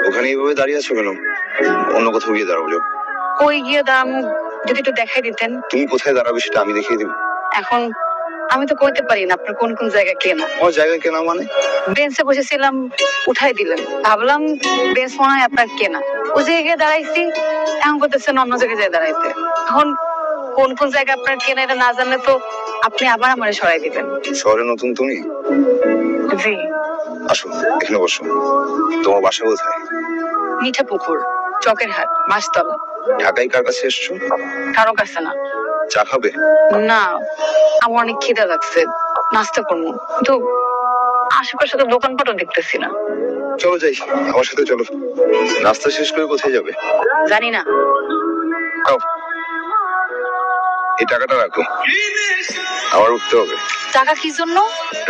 ওখানে এইভাবে দাঁড়িয়ে আছো কেন? অন্য কোথাও গিয়ে দাঁড়াবো। কই গিয়ে দাঁড়ামু যদি একটু দেখাই দিতেন। তুমি কোথায় দাঁড়াবে সেটা আমি দেখিয়ে দিব। এখন আমি তো কইতে পারি না আপনার কোন কোন জায়গা কেনা। আমার জায়গা কেনা মানে? বেঞ্চে বসেছিলাম, উঠাই দিলেন, ভাবলাম বেঞ্চ মনে হয় আপনার কেনা। ওই জায়গায় দাঁড়াইছি, এখন করতেছেন অন্য জায়গায় দাঁড়াইতে। এখন কোন কোন জায়গা আপনার কেনা এটা না জানলে তো আপনি আবার আমারে সরাই দিবেন। শহরে নতুন তুমি? জি। আসো এখানে বসো। তোমার বাসা কোথায়? মিঠা পুকুর, চকের হাট, মাছতলা। ঢাকায় কার কাছে এসছো? কারো কাছে না। চা খাবে? না, আমার অনেক খিদা লাগছে, নাস্তা করবো, কিন্তু আশেপাশে তো দোকানপাটও দেখতেছি না। চলো যাই, আমার সাথে চলো। নাস্তা শেষ করে কোথায় যাবে? জানি না। এই টাকাটা রাখো, আমার উঠতে হবে। টাকা কি জন্য?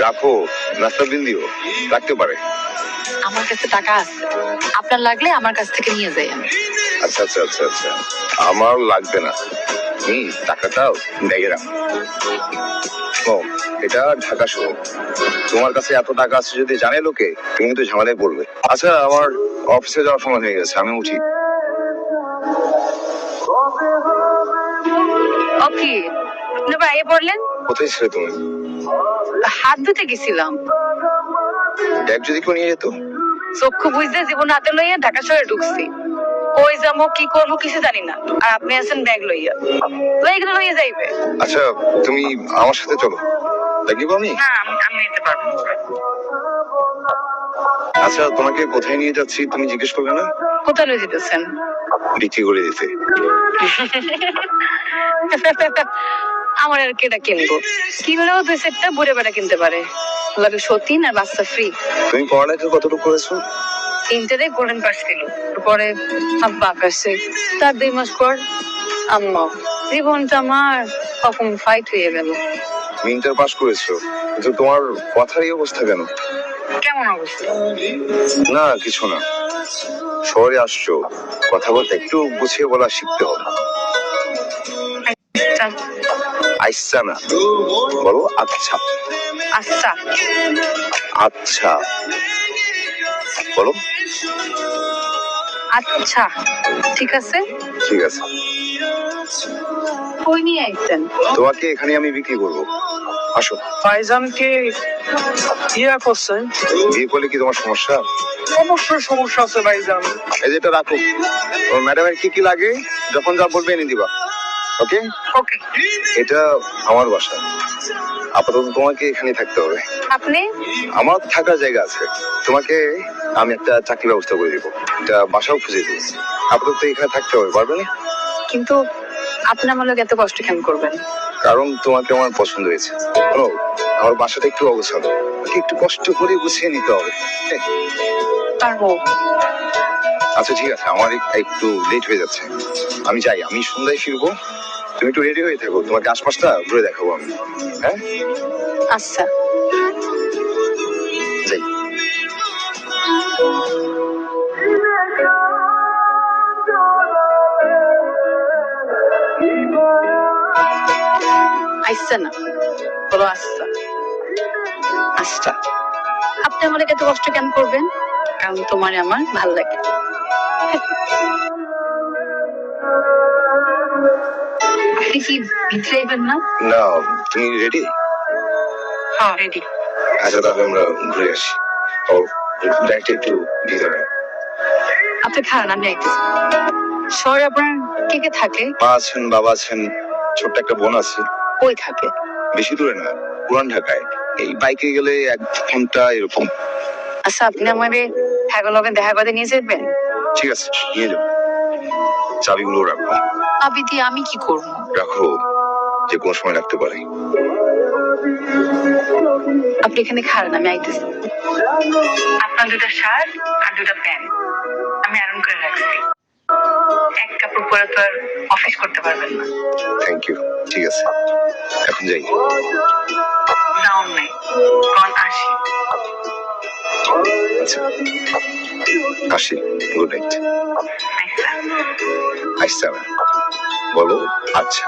রাখো, নাস্তা বিল দিও, রাখতে পারে। আমার কাছে টাকা আছে, আপনার লাগলে আমার কাছ থেকে নিয়ে যাই আমি। আচ্ছা আচ্ছা আচ্ছা আচ্ছা, আমার লাগবে না, তুমি টাকাটা ব্যাগে রাখো। ও, এটা ঢাকা শহর, তোমার কাছে এত টাকা আছে যদি জানে লোকে, তুমি কিন্তু ঝামেলায় পড়বে। আচ্ছা, আমার অফিসে যাওয়ার সময় হয়ে গেছে, আমি উঠি। ওকে, আপনি বাইরে পড়লেন? কোথায় ছিলে তুমি? হাত ধুতে গেছিলাম। ব্যাগ যদি কেউ নিয়ে যেত? চক্ষু বুঝতে জীবন হাতে লইয়া ঢাকা শহরে ঢুকছি। কই যাবো কি করবো কিছু জানি না, আর আপনি আছেন ব্যাগ লইয়া, লইয়া লইয়া যাইবে। আচ্ছা, তুমি আমার সাথে চলো, দেখিব আমি। না, আমি যেতে পারবো না। আচ্ছা, তোমাকে কোথায় নিয়ে যাচ্ছি তুমি জিজ্ঞেস করবে না? কোথায় লয়ে যেতেছেন? বিক্রি করে দিতে। আমার আর কেটা কিনবো, কিনলেও দুই সেটটা বুড়ে বেটা কিনতে পারে, লাগে সতীন আর বাচ্চা ফ্রি। তুমি পড়ালেখা কতটুকু করেছো? ইন্টারে গোল্ডেন পাস ছিল, পরে আব্বা আকাশে, তার 2 মাস পর আম্মা। জীবনটা আমার কখন ফাইট হয়ে গেল। তুমি ইন্টার পাস করেছো, কিন্তু তোমার কথার এই অবস্থা কেন? কেমন অবস্থা? না কিছু না, শহরে আসছো, কথা বলতে একটু গুছিয়ে বলা শিখতে হবে। আচ্ছা না, বলো আচ্ছা। আচ্ছা আচ্ছা বলো। আচ্ছা, ঠিক আছে। ঠিক আছে। কই নিয়ে আইছেন? তোমাকে এখানে আমি বিক্রি করবো, আসো। ভাইজানকে ইয়া করছেন? বিয়ে করলে কি তোমার সমস্যা? অবশ্যই সমস্যা আছে ভাইজান। এই যেটা রাখো, ওর ম্যাডামের কি কি লাগে যখন যা বলবে এনে দিবা। ওকে ওকে। এটা আমার বাসা, আপাতত তোমাকে এখানে থাকতে হবে। আপনি? আমার থাকার জায়গা আছে, তোমাকে আমি একটা চাকরি ব্যবস্থা করে দিব, একটা বাসাও খুঁজে দিব। আপাতত এখানে থাকতে হবে, পারবে না? কিন্তু আপনি আমার লোক এত কষ্ট কেন করবেন? কারণ তোমাকে আমার পছন্দ হয়েছে। শোনো, আমার বাসাটা একটু অগোছালো, একটু কষ্ট করে গুছিয়ে নিতে হবে। পারবো। আচ্ছা ঠিক আছে, আমার একটু লেট হয়ে যাচ্ছে, আমি যাই, আমি সন্ধ্যায় ফিরবো। তুমি একটু রেডি হয়ে থাকো, তোমাকে আশপাশটা ঘুরে দেখাবো আমি। হ্যাঁ আচ্ছা। যাই। আচ্ছা না, বলো আচ্ছা। আচ্ছা, আপনি আমার এত কষ্ট কেন করবেন? কারণ তোমার আমার ভাল লাগে। আপনি কি ভিতরে আইবেন না? না, তুমি রেডি? হ্যাঁ রেডি। আচ্ছা তাহলে আমরা ঘুরে আসি। ও, ডাইরেক্ট একটু ভিতরে। আপনি খান, আমি আইতেছি। শহরে আপনার কে কে থাকে? মা আছেন, বাবা আছেন, ছোট্ট একটা বোন আছে। কই থাকে? বেশি দূরে না, পুরান ঢাকায়, এই বাইকে গেলে 1 ঘন্টা এরকম। আচ্ছা, আপনি আমারে হ্যাগলগে দেখা করে নিয়ে যাবেন? ঠিক আছে, নিয়ে যাও। চাবিগুলো রাখো। আবি দিয়ে আমি কি করব? রাখো, যে কোনো সময় রাখতে পারি। আপনি এখানে খান, আমি আইতেছি। আপনার 2টা শার্ট আর 2টা প্যান্ট আমি আয়রন করে রাখছি। এক কাপড় পরে তো আর অফিস করতে পারবেন না। থ্যাংক ইউ, ঠিক আছে, এখন যাই। যাও নাই, কোন আসি। আচ্ছা, আসি, গুড নাইট। আচ্ছা বলো। আচ্ছা,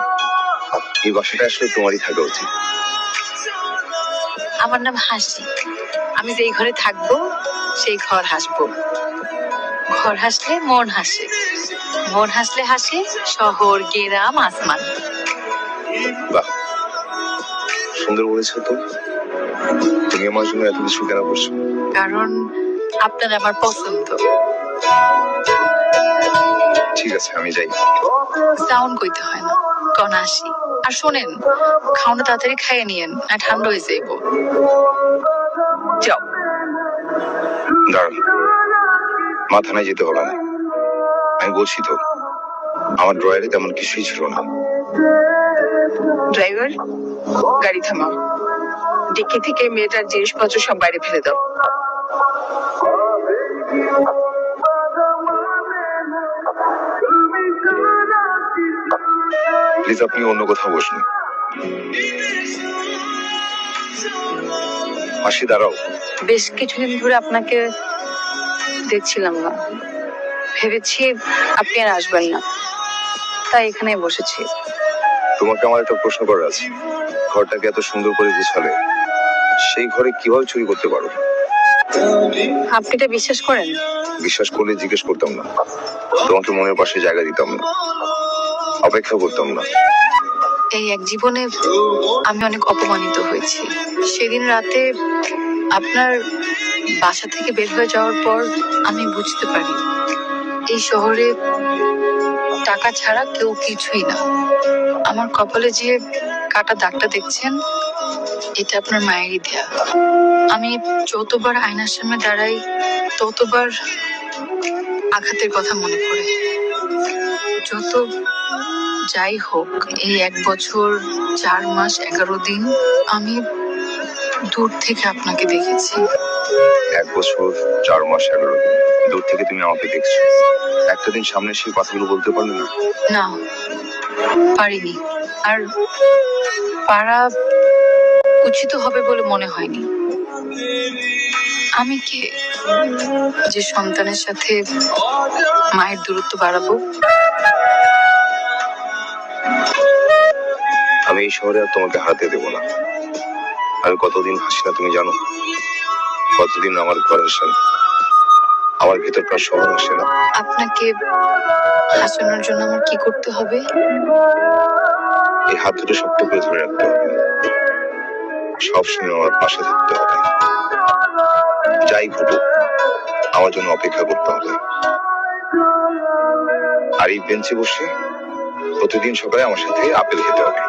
এই বাসাটা আসলে তোমারই থাকা উচিত। আমার নাম হাসি, আমি যেই ঘরে থাকবো সেই ঘর হাসবো। ঘর হাসলে মন হাসে, মন হাসলে হাসে শহর গ্রাম আসমান। বাহ, সুন্দর বলেছো তো। তুমি আমার জন্য এত কিছু কেন করছো? কারণ আপনার আমার পছন্দ। ঠিক আছে, আমি যাই। সাউন্ড কইতে হয় না, কন আসি। আর শোনেন, খাওয়ানো তাড়াতাড়ি খাইয়ে নিয়েন, না ঠান্ডা হয়ে যাইব। যাও। দাঁড়ান, মা থানায় যেতে হবে না। আমি বলছি তো, আমার ড্রয়ারে তেমন কিছুই ছিল না। ড্রাইভার, গাড়ি থামাও। ডিক্কি থেকে মেয়েটার জিনিসপত্র সব বাইরে ফেলে দাও। প্লিজ আপনি অন্য কোথাও বসুন। হাসি, দাঁড়াও। বেশ কিছুদিন ধরে আপনাকে দেখছিলাম না, ভেবেছি আপনি আর আসবেন না, তাই এখানে বসেছি। তোমাকে আমার একটা প্রশ্ন করার আছে। ঘরটাকে এত সুন্দর করে গুছালে, সেই ঘরে কিভাবে চুরি করতে পারো? আপনি এটা বিশ্বাস করেন? বিশ্বাস করলে জিজ্ঞেস করতাম না, তোমাকে মনের পাশে জায়গা দিতাম না, অপেক্ষা করতাম না। এই এক জীবনে আমি অনেক অপমানিত হয়েছি। সেদিন রাতে আপনার বাসা থেকে বের হয়ে যাওয়ার পর আমি বুঝতে পারি এই শহরে টাকা ছাড়া কেউ কিছুই না। আমার কপালে যে কাটা দাগটা দেখছেন, এটা আপনার মায়েরই দেয়া। আমি যতবার আয়নার সামনে দাঁড়াই, ততবার আঘাতের কথা মনে পড়ে। যত যাই হোক, এই 1 বছর 4 মাস 11 দিন আমি দূর থেকে আপনাকে দেখেছি। 1 বছর 4 মাস 11 দিন দূর থেকে তুমি আমাকে দেখছো, একটা দিন সামনে সেই কথাগুলো বলতে পারলে না? না, পারিনি। আর পারা উচিত হবে বলে মনে হয়নি। আমি কে যে সন্তানের সাথে মায়ের দূরত্ব বাড়াবো? আমি এই শহরে আর তোমাকে হারাতে দেবো না। আমি কতদিন হাসি না তুমি জানো? কতদিন আমার ঘরে আসে না, আমার ভিতরকার শহর আসে না। আপনাকে হাসানোর জন্য আমার কি করতে হবে? এই হাত দুটো শক্ত করে ধরে রাখতে হবে, সবসময় আমার পাশে থাকতে হবে। যাই ঘটুক, আমার জন্য অপেক্ষা করতে হবে। আর এই বেঞ্চে বসে প্রতিদিন সকালে আমার সাথে আপেল খেতে হবে।